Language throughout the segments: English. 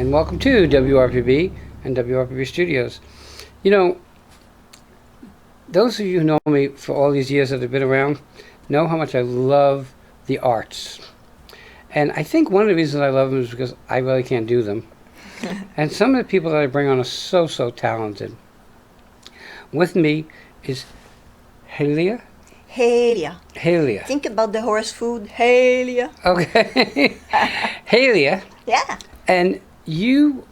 and welcome to WRPB and WRPB Studios. You know, those of you who know me for all these years that have been around know how much I love the arts. And I think one of the reasons I love them is because I really can't do them. And some of the people that I bring on are so talented. With me is Helia. Helia. Helia. Think about the horse food. Helia. Okay. Helia. Yeah. And you...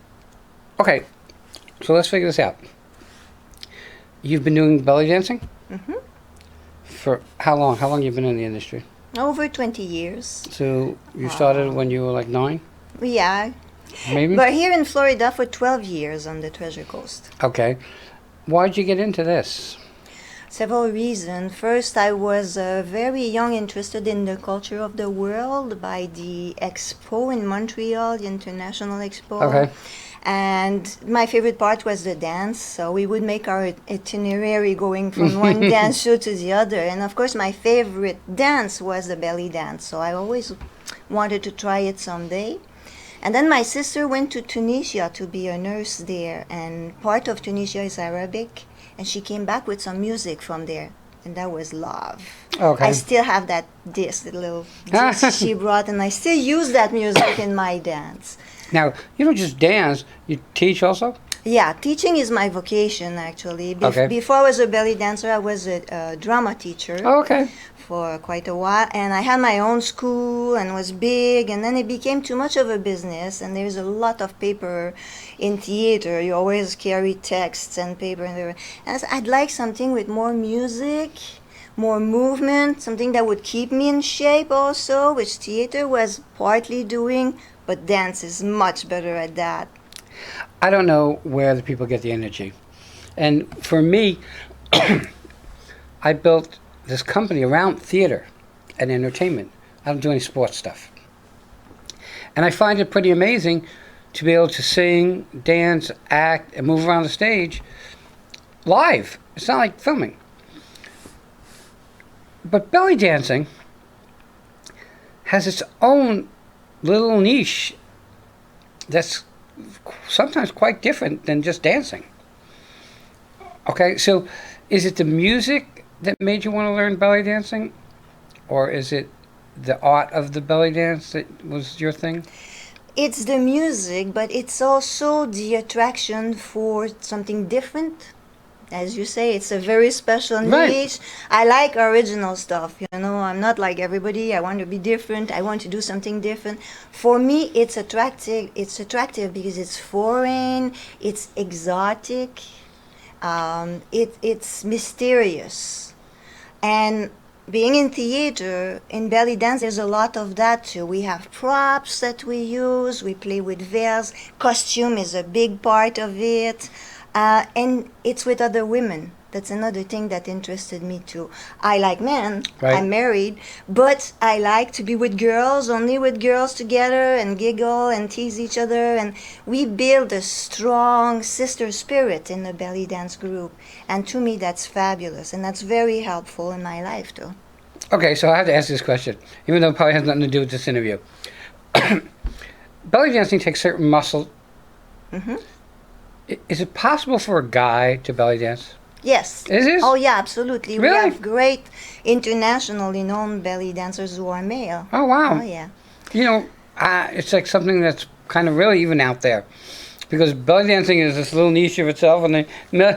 Okay, so let's figure this out. You've been doing belly dancing? Mm-hmm. For how long? How long have you been in the industry? Over 20 years. So you started when you were like 9? Yeah. Maybe? But here in Florida for 12 years on the Treasure Coast. Okay. Why'd you get into this? Several reasons. First, I was very young, interested in the culture of the world by the expo in Montreal, the International Expo. Okay. And my favorite part was the dance, so we would make our itinerary going from one dance show to the other. And of course, my favorite dance was the belly dance, so I always wanted to try it someday. And then my sister went to Tunisia to be a nurse there, and part of Tunisia is Arabic, and she came back with some music from there, and that was love. Okay. I still have that disc, the little disc she brought, and I still use that music in my dance. Now, you don't just dance, you teach also? Yeah, teaching is my vocation, actually. Okay. Before I was a belly dancer, I was a drama teacher. Oh, okay. For quite a while, and I had my own school and was big, and then it became too much of a business, and there's a lot of paper in theater. You always carry texts and paper, and I'd like something with more music, more movement, something that would keep me in shape also, which theater was partly doing, but dance is much better at that. I don't know where the people get the energy. And for me, I built this company around theater and entertainment. I don't do any sports stuff. And I find it pretty amazing to be able to sing, dance, act, and move around the stage live. It's not like filming. But belly dancing has its own little niche that's sometimes quite different than just dancing. Okay, so is it the music that made you want to learn belly dancing, or is it the art of the belly dance that was your thing? It's the music, but it's also the attraction for something different. As you say, it's a very special niche. Right. I like original stuff, you know. I'm not like everybody. I want to be different. I want to do something different. For me, it's attractive. It's attractive because it's foreign, it's exotic, it's mysterious. And being in theater, in belly dance, there's a lot of that too. We have props that we use, we play with veils, costume is a big part of it, and it's with other women. That's another thing that interested me too. I like men, Right. I'm married, but I like to be with girls, only with girls together, and giggle and tease each other, and we build a strong sister spirit in the belly dance group, and to me that's fabulous, and that's very helpful in my life too. Okay, so I have to ask this question, even though it probably has nothing to do with this interview. Belly dancing takes certain muscle. Hmm. Is it possible for a guy to belly dance? Yes. Is it? Oh yeah, absolutely. We Really? have great internationally known belly dancers who are male. Oh, wow. Oh yeah. You know, it's like something that's kind of really even out there. Because belly dancing is this little niche of itself, and the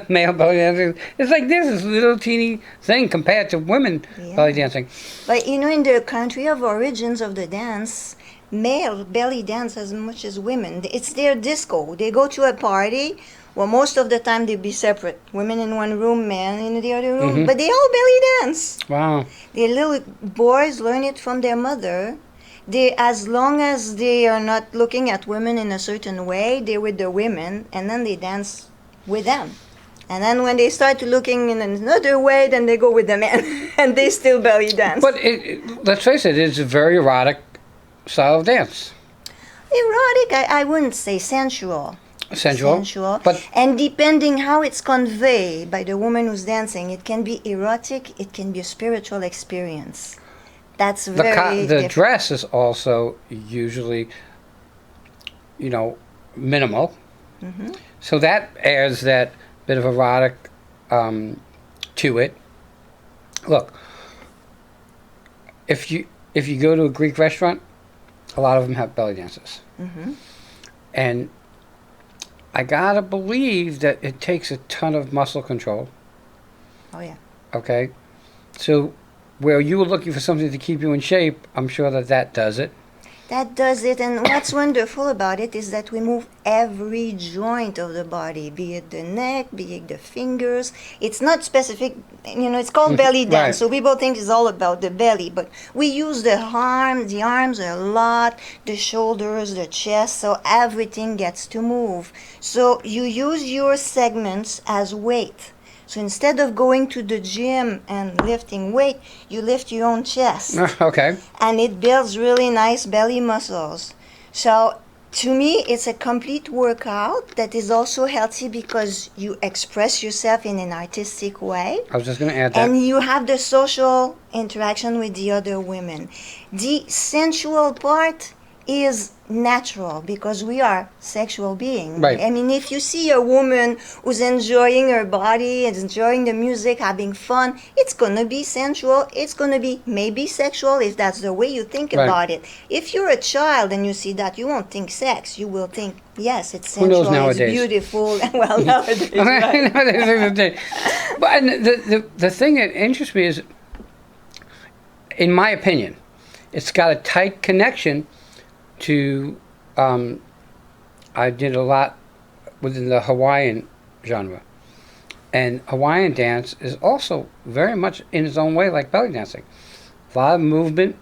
male belly dancing, it's like this little teeny thing compared to women Yeah. belly dancing. But you know, in the country of origins of the dance, male belly dance as much as women. It's their disco. They go to a party. Well, most of the time they be separate. Women in one room, men in the other room. Mhm. But they all belly dance. Wow. The little boys learn it from their mother. They, as long as they are not looking at women in a certain way, they're with the women, and then they dance with them. And then when they start looking in another way, then they go with the men, and they still belly dance. But let's face it, it's a very erotic style of dance. Erotic, I wouldn't say sensual. Sensual. But And depending how it's conveyed by the woman who's dancing, it can be erotic, it can be a spiritual experience. That's very the different. dress is also usually, you know, minimal. Mm-hmm. So that adds that bit of erotic to it. Look, if you go to a Greek restaurant, a lot of them have belly dances, Mm-hmm. and I gotta believe that it takes a ton of muscle control. Oh yeah. Okay, so where you were looking for something to keep you in shape, I'm sure that does it. That does it, and what's wonderful about it is that we move every joint of the body, be it the neck, be it the fingers. It's not specific, it's called belly dance, Right. so people think it's all about the belly, but we use the arms a lot, the shoulders, the chest, so everything gets to move. So you use your segments as weight. So instead of going to the gym and lifting weight, you lift your own chest. Okay. And it builds really nice belly muscles. So to me, it's a complete workout that is also healthy because you express yourself in an artistic way. I was just going to add that. And you have the social interaction with the other women. The sensual part is natural because we are sexual beings. Right. I mean, if you see a woman who's enjoying her body and enjoying the music, having fun, it's going to be sensual. It's going to be maybe sexual if that's the way you think Right. about it. If you're a child and you see that, you won't think sex. You will think, yes, it's Who knows sensual, it's nowadays? beautiful. Well, nowadays, right. But and the thing that interests me is, in my opinion, it's got a tight connection to. I did a lot within the Hawaiian genre, and Hawaiian dance is also very much in its own way like belly dancing. A lot of movement,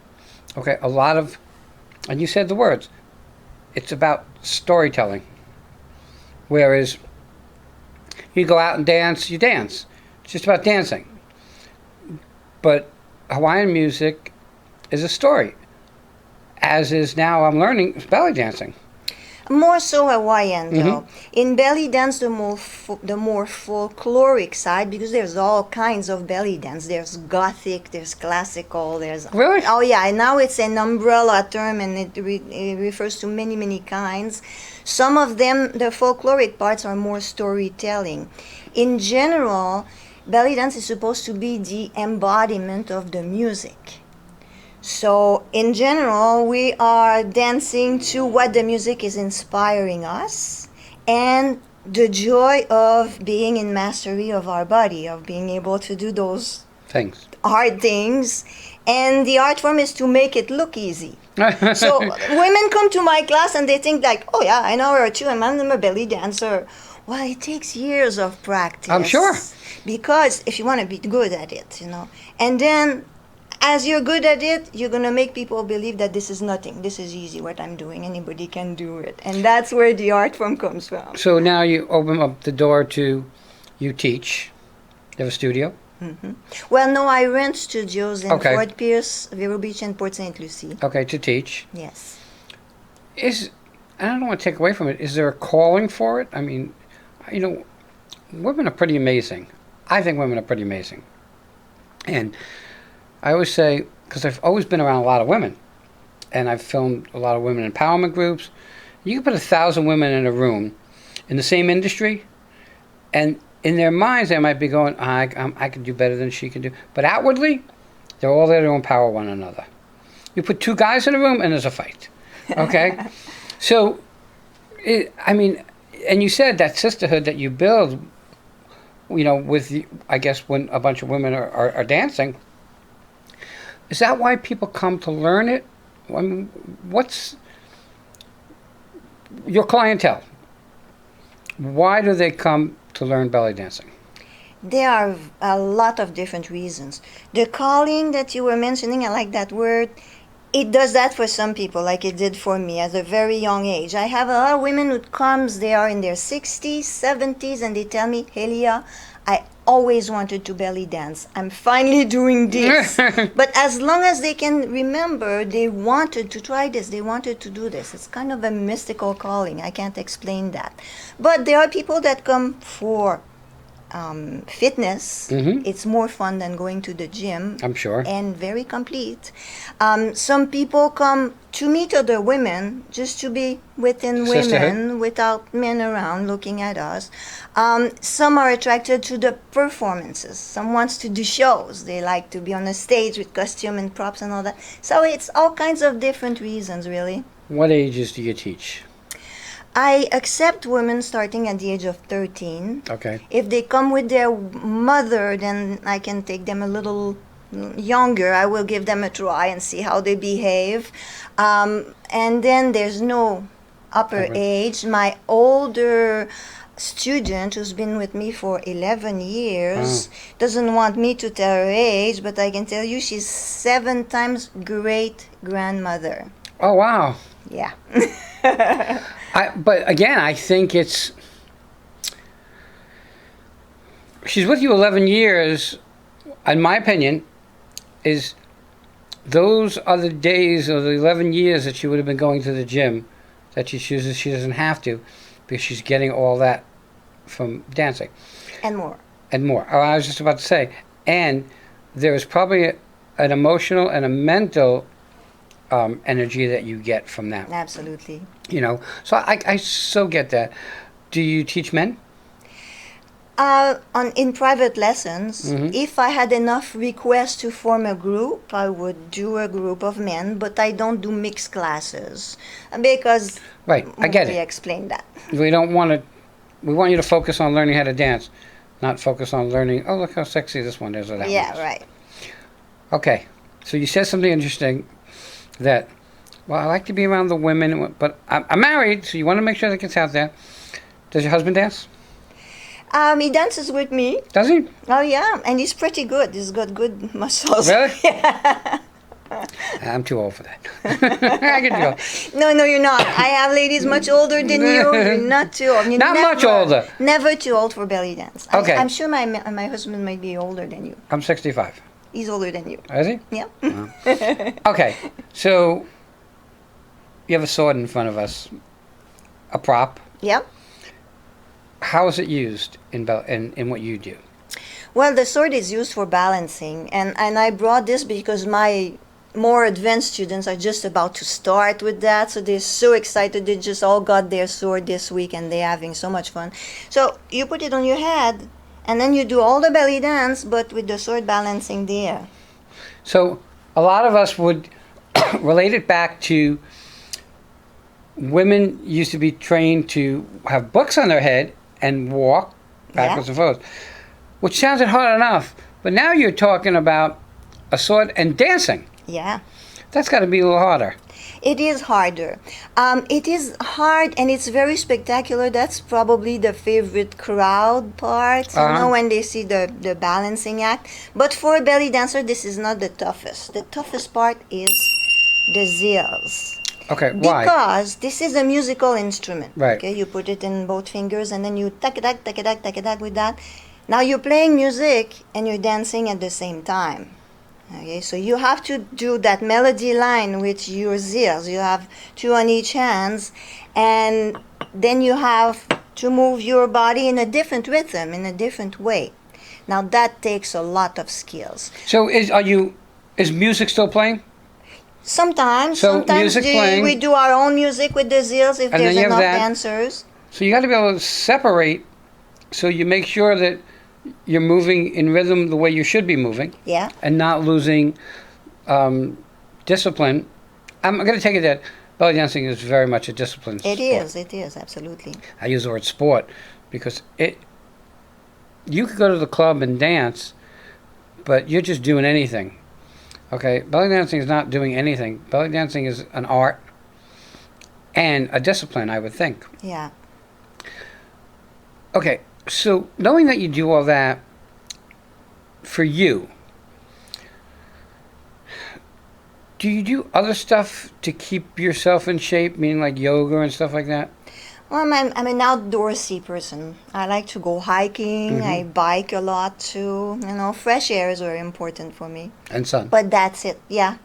okay, a lot of, and you said the words. It's about storytelling. Whereas you go out and dance, you dance. It's just about dancing. But Hawaiian music is a story, as is now I'm learning belly dancing. More so Hawaiian, though. In belly dance, the more folkloric side, because there's all kinds of belly dance. There's gothic, there's classical, there's... Really? Oh, yeah, and now it's an umbrella term, and it refers to many, many kinds. Some of them, the folkloric parts, are more storytelling. In general, belly dance is supposed to be the embodiment of the music. So, in general, we are dancing to what the music is inspiring us and the joy of being in mastery of our body, of being able to do those Things. hard things. And the art form is to make it look easy. So, women come to my class and they think like, oh yeah, an hour or two, and I'm a belly dancer. Well, it takes years of practice. I'm sure. Because if you want to be good at it, And then as you're good at it, you're going to make people believe that this is nothing. This is easy, what I'm doing. Anybody can do it. And that's where the art form comes from. So now you open up the door to, you teach. You have a studio? Mm-hmm. Well, no, I rent studios in Okay. Fort Pierce, Vero Beach, and Port St. Lucie. Okay, to teach. Yes. I don't want to take away from it, is there a calling for it? I mean, women are pretty amazing. I think women are pretty amazing. And I always say, because I've always been around a lot of women, and I've filmed a lot of women empowerment groups, you can put 1,000 women in a room in the same industry, and in their minds they might be going, I can do better than she can do. But outwardly, they're all there to empower one another. You put 2 guys in a room and there's a fight. Okay? So, and you said that sisterhood that you build, with, I guess, when a bunch of women are dancing, is that why people come to learn it? I mean, what's your clientele? Why do they come to learn belly dancing? There are a lot of different reasons. The calling that you were mentioning, I like that word. It does that for some people, like it did for me at a very young age. I have a lot of women who comes, they are in their 60s, 70s, and they tell me, Helia, I always wanted to belly dance. I'm finally doing this. But as long as they can remember, they wanted to try this. They wanted to do this. It's kind of a mystical calling. I can't explain that. But there are people that come for fitness. Mhm. It's more fun than going to the gym. I'm sure. And very complete. Some people come to meet other women just to be within Sisterhood. women without men around looking at us. Some are attracted to the performances. Some wants to do shows. They like to be on a stage with costume and props and all that. So it's all kinds of different reasons, really. What ages do you teach? I accept women starting at the age of 13. Okay. If they come with their mother, then I can take them a little younger. I will give them a try and see how they behave. And then there's no upper age. My older student, who's been with me for 11 years, doesn't want me to tell her age, but I can tell you she's 7 times great grandmother. Oh, wow. Yeah. But again, I think she's with you 11 years, in my opinion, is those are the days of the 11 years that she would have been going to the gym that she chooses she doesn't have to because she's getting all that from dancing. And more. And more. Oh, I was just about to say. And there is probably an emotional and a mental energy that you get from that. Absolutely. You know, so I so get that. Do you teach men? In private lessons, Mhm. if I had enough requests to form a group, I would do a group of men, but I don't do mixed classes because Right, I get we it. explained that. We don't want to. We want you to focus on learning how to dance, not focus on learning. Oh, look how sexy this one is or that Yeah, one is. right. Okay, so you said something interesting. That, well, I like to be around the women, but I'm married, so you want to make sure that gets out there. Does your husband dance? He dances with me. Does he? Oh yeah, and he's pretty good. He's got good muscles. Really? I'm too old for that. I can go. No, you're not. I have ladies much older than you. You're not too old. You're Not much older. Never too old for belly dance. Okay. I'm sure my husband might be older than you. I'm 65. He's older than you. Is he? Yeah. Okay, so you have a sword in front of us, a prop. Yep. How is it used in what you do? Well, the sword is used for balancing, and I brought this because my more advanced students are just about to start with that, so they're so excited. They just all got their sword this week, and they're having so much fun. So you put it on your head, and then you do all the belly dance, but with the sword balancing the air. So a lot of us would relate it back to women used to be trained to have books on their head and walk backwards and forwards, which sounded hard enough. But now you're talking about a sword and dancing. Yeah. That's got to be a little harder. It is harder. It is hard and it's very spectacular. That's probably the favorite crowd part, you know, when they see the balancing act. But for a belly dancer, this is not the toughest. The toughest part is the zills. Okay, why? Because this is a musical instrument. Right. Okay, you put it in both fingers and then you tak-a-dak, tak-a-dak, tak-a-dak with that. Now you're playing music and you're dancing at the same time. Okay, so you have to do that melody line with your zills. You have 2 on each hands, and then you have to move your body in a different rhythm, in a different way. Now that takes a lot of skills. So is music still playing? Sometimes music playing, we do our own music with the zills if and there's then you have enough that. dancers. So you got to be able to separate, so you make sure that you're moving in rhythm the way you should be moving. Yeah. And not losing discipline. I'm going to take it that belly dancing is very much a discipline sport. It is, absolutely. I use the word sport because you could go to the club and dance, but you're just doing anything. Okay, belly dancing is not doing anything. Belly dancing is an art and a discipline, I would think. Yeah. Okay, so knowing that you do all that for you, do you do other stuff to keep yourself in shape, meaning like yoga and stuff like that? Well, I'm an outdoorsy person. I like to go hiking. I bike a lot too. You know, fresh air is very important for me. And sun. But that's it, yeah.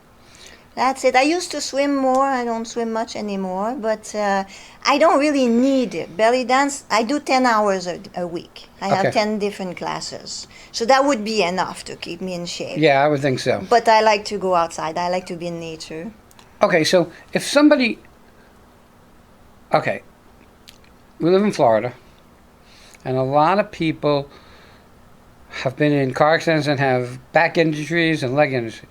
That's it. I used to swim more. I don't swim much anymore, but I don't really need it. Belly dance, I do 10 hours a week. I have Okay. 10 different classes. So that would be enough to keep me in shape. Yeah, I would think so. But I like to go outside. I like to be in nature. Okay, so if somebody... Okay, we live in Florida, and a lot of people have been in car accidents and have back injuries and leg injuries.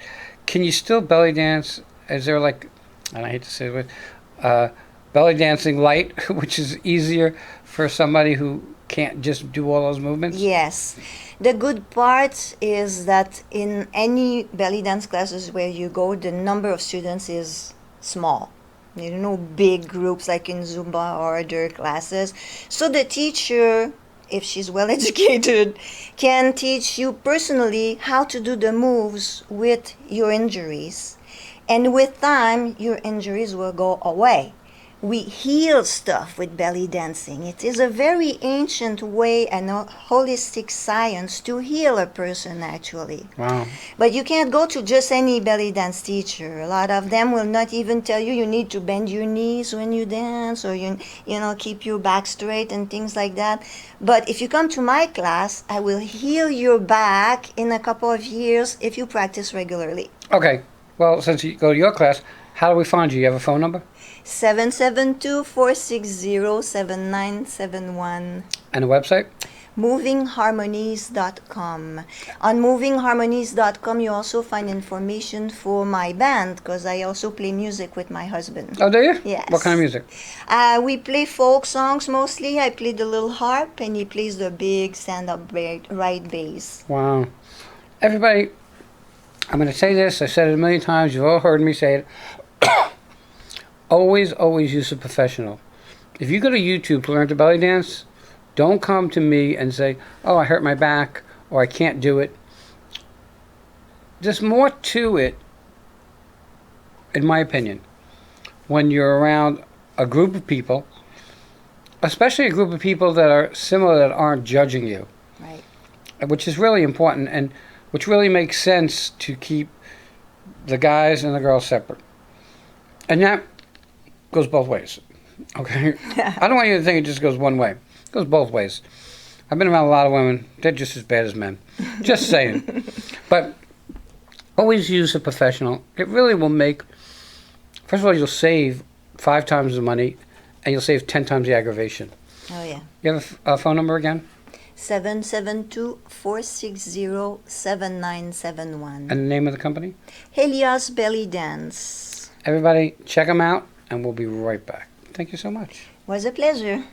Can you still belly dance? Is there like, and I hate to say it, belly dancing light, which is easier for somebody who can't just do all those movements? Yes. The good part is that in any belly dance classes where you go, the number of students is small. There are no big groups like in Zumba or other classes. So the teacher, if she's well educated, can teach you personally how to do the moves with your injuries. And with time, your injuries will go away. We heal stuff with belly dancing. It is a very ancient way and a holistic science to heal a person, actually. Wow. But you can't go to just any belly dance teacher. A lot of them will not even tell you need to bend your knees when you dance, or you know, keep your back straight and things like that. But if you come to my class, I will heal your back in a couple of years if you practice regularly. Okay, well, since you go to your class, how do we find you? You have a phone number? 772-460-7971. And a website? movingharmonies.com. On movingharmonies.com, you also find information for my band, because I also play music with my husband. Oh, do you? Yes. What kind of music? We play folk songs mostly. I play the little harp, and he plays the big stand-up right bass. Wow. Everybody, I'm going to say this. I've said it a million times. You've all heard me say it. Always, always use a professional. If you go to YouTube to learn to belly dance, don't come to me and say, oh, I hurt my back, or I can't do it. There's more to it, in my opinion, when you're around a group of people, especially a group of people that are similar, that aren't judging you. Right. Which is really important, and which really makes sense to keep the guys and the girls separate. And that goes both ways, okay? I don't want you to think it just goes one way. It goes both ways. I've been around a lot of women. They're just as bad as men. Just saying. But always use a professional. It really will make... First of all, you'll save 5 times the money, and you'll save 10 times the aggravation. Oh, yeah. You have a phone number again? 772-460-7971. And the name of the company? Helia's Belly Dance. Everybody, check them out, and we'll be right back. Thank you so much. Was a pleasure.